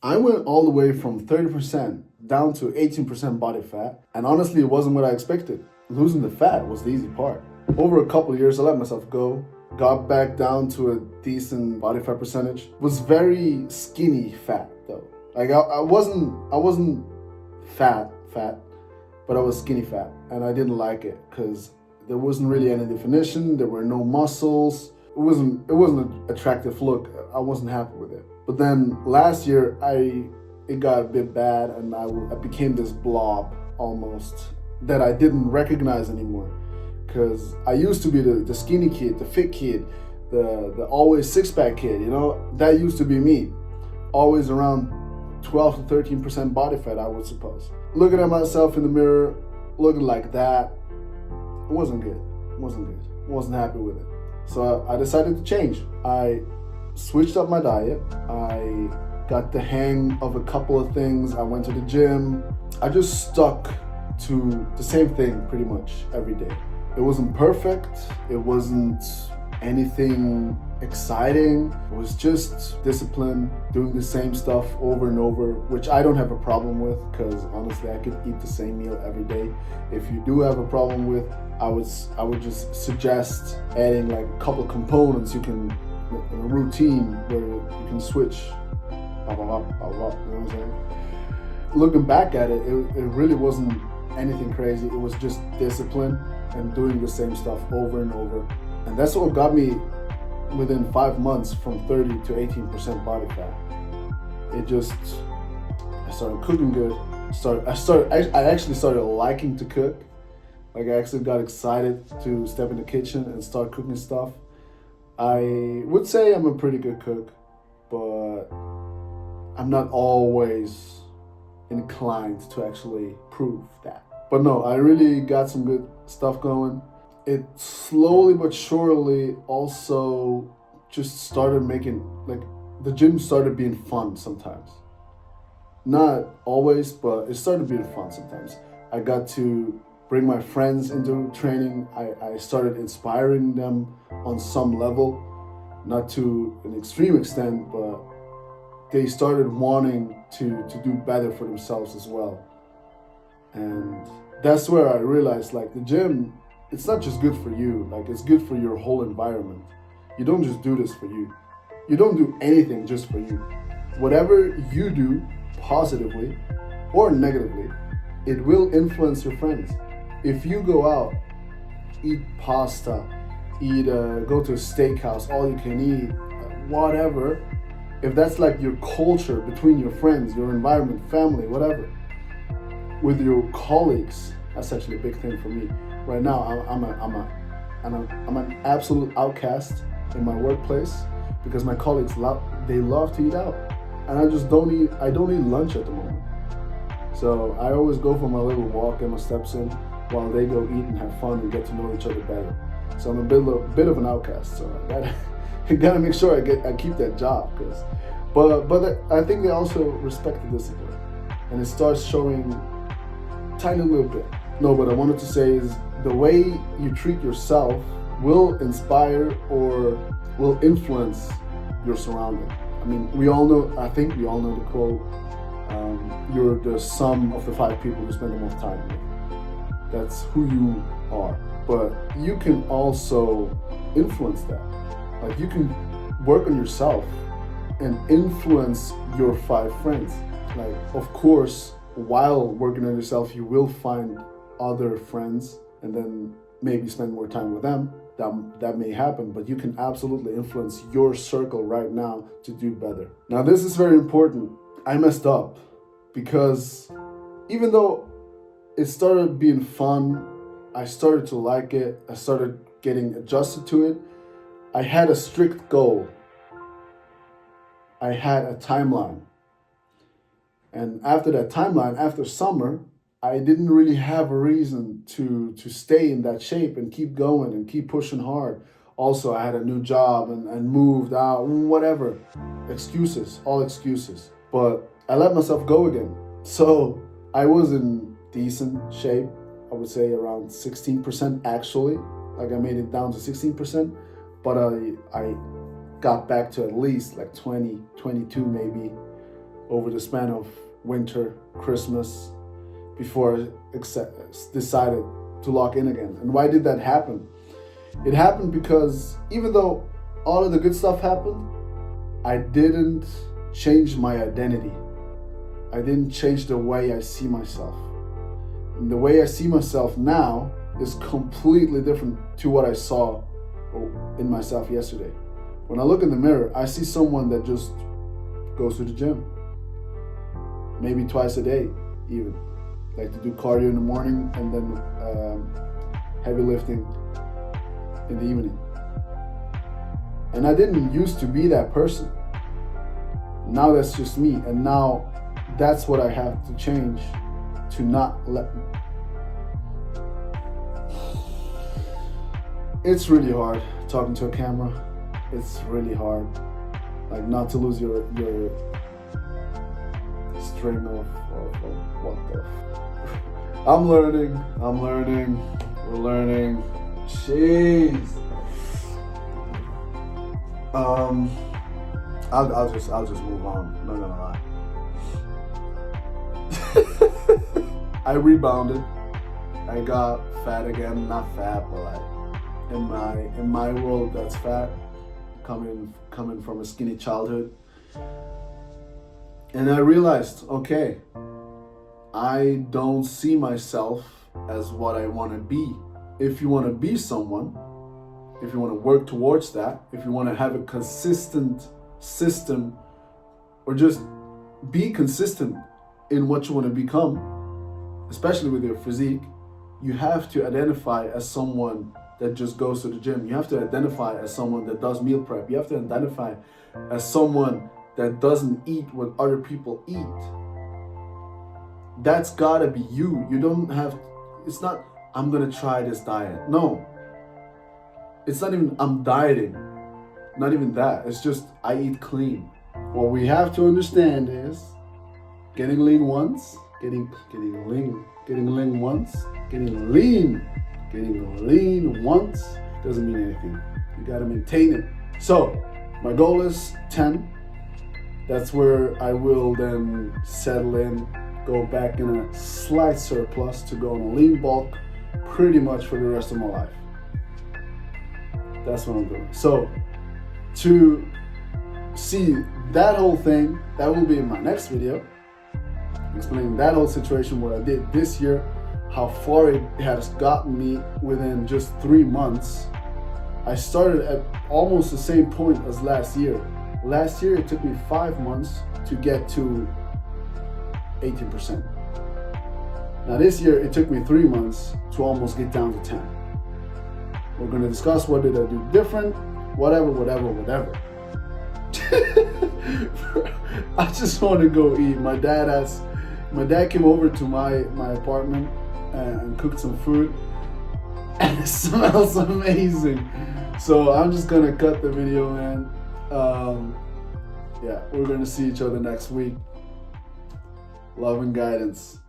I went all the way from 30% down to 18% body fat, and honestly, it wasn't what I expected. Losing the fat was the easy part. Over a couple of years, I let myself go, got back down to a decent body fat percentage. Was very skinny fat though. Like I wasn't fat, but I was skinny fat, and I didn't like it because there wasn't really any definition. There were no muscles. It wasn't an attractive look. I wasn't happy with it. But then last year, it got a bit bad, and I became this blob almost that I didn't recognize anymore. Because I used to be the skinny kid, the fit kid, the always six pack kid. You know, that used to be me. Always around 12 to 13% body fat, I would suppose. Looking at myself in the mirror, looking like that, it wasn't good. It wasn't good. I wasn't happy with it. So I decided to change. I switched up my diet. I got the hang of a couple of things. I went to the gym. I just stuck to the same thing pretty much every day. It wasn't perfect. It wasn't anything exciting. It was just discipline, doing the same stuff over and over, which I don't have a problem with because honestly, I could eat the same meal every day. If you do have a problem with, I would just suggest adding like a couple components you can in a routine where you can switch. Blah, blah, blah, blah, blah, you know what I'm saying? Looking back at it, it really wasn't anything crazy. It was just discipline and doing the same stuff over and over. And that's what got me within 5 months from 30 to 18% body fat. It just, I started cooking good. I actually started liking to cook. Like I actually got excited to step in the kitchen and start cooking stuff. I would say I'm a pretty good cook, but I'm not always inclined to actually prove that. But no, I really got some good stuff going. It slowly but surely also just started making, like, the gym started being fun sometimes. Not always, but it started being fun sometimes. I got to bring my friends into training. I started inspiring them on some level, not to an extreme extent, but they started wanting to do better for themselves as well. And that's where I realized like the gym, it's not just good for you, like it's good for your whole environment. You don't just do this for you. You don't do anything just for you. Whatever you do positively or negatively, it will influence your friends. If you go out, eat pasta, go to a steakhouse, all you can eat, whatever, if that's like your culture between your friends, your environment, family, whatever, with your colleagues, that's actually a big thing for me. Right now, I'm an absolute outcast in my workplace because my colleagues they love to eat out, and I don't eat lunch at the moment. So I always go for my little walk and my steps in while they go eat and have fun and get to know each other better. So I'm a bit of an outcast. So I gotta make sure I keep that job but I think they also respect the discipline, and it starts showing tiny little bit. No, what I wanted to say is the way you treat yourself will inspire or will influence your surrounding. I mean, I think we all know the quote, you're the sum of the 5 people you spend the most time with. That's who you are. But you can also influence that. Like you can work on yourself and influence your 5 friends. Like, of course, while working on yourself, you will find other friends and then maybe spend more time with them. That may happen, but you can absolutely influence your circle right now to do better. Now, this is very important. I messed up because even though it started being fun, I started to like it, I started getting adjusted to it, I had a strict goal. I had a timeline. And after that timeline, after summer, I didn't really have a reason to stay in that shape and keep going and keep pushing hard. Also, I had a new job and moved out, whatever. Excuses, all excuses. But I let myself go again. So I was in decent shape, I would say around 16% actually. Like I made it down to 16%, but I got back to at least like 20, 22 maybe over the span of winter, Christmas, before I decided to lock in again. And why did that happen? It happened because even though all of the good stuff happened, I didn't change my identity. I didn't change the way I see myself. And the way I see myself now is completely different to what I saw in myself yesterday. When I look in the mirror, I see someone that just goes to the gym. Maybe twice a day, even. Like to do cardio in the morning and then heavy lifting in the evening. And I didn't used to be that person. Now that's just me. And now that's what I have to change to not let. It's really hard talking to a camera. It's really hard. Like not to lose your string of what the. I'm learning. We're learning. Jeez. I'll just move on. I'm not gonna lie. I rebounded. I got fat again. Not fat, but like in my world, that's fat. Coming from a skinny childhood. And I realized, okay, I don't see myself as what I want to be. If you want to be someone, if you want to work towards that, if you want to have a consistent system, or just be consistent in what you want to become, especially with your physique, you have to identify as someone that just goes to the gym. You have to identify as someone that does meal prep. You have to identify as someone that doesn't eat what other people eat. That's gotta be you. You don't have, it's not, I'm gonna try this diet. No. It's not even, I'm dieting. Not even that. It's just, I eat clean. What we have to understand is getting lean once, getting lean once doesn't mean anything. You gotta maintain it. So, my goal is 10. That's where I will then settle in, go back in a slight surplus to go on a lean bulk pretty much for the rest of my life. That's what I'm doing. So, to see that whole thing, that will be in my next video, explaining that whole situation, what I did this year, how far it has gotten me within just 3 months. I started at almost the same point as last year. Last year, it took me 5 months to get to 18%. Now this year, it took me 3 months to almost get down to 10. We're gonna discuss what did I do different, whatever. I just want to go eat. My dad came over to my apartment and cooked some food, and it smells amazing. So I'm just gonna cut the video, man. Yeah, we're gonna see each other next week. Love and guidance.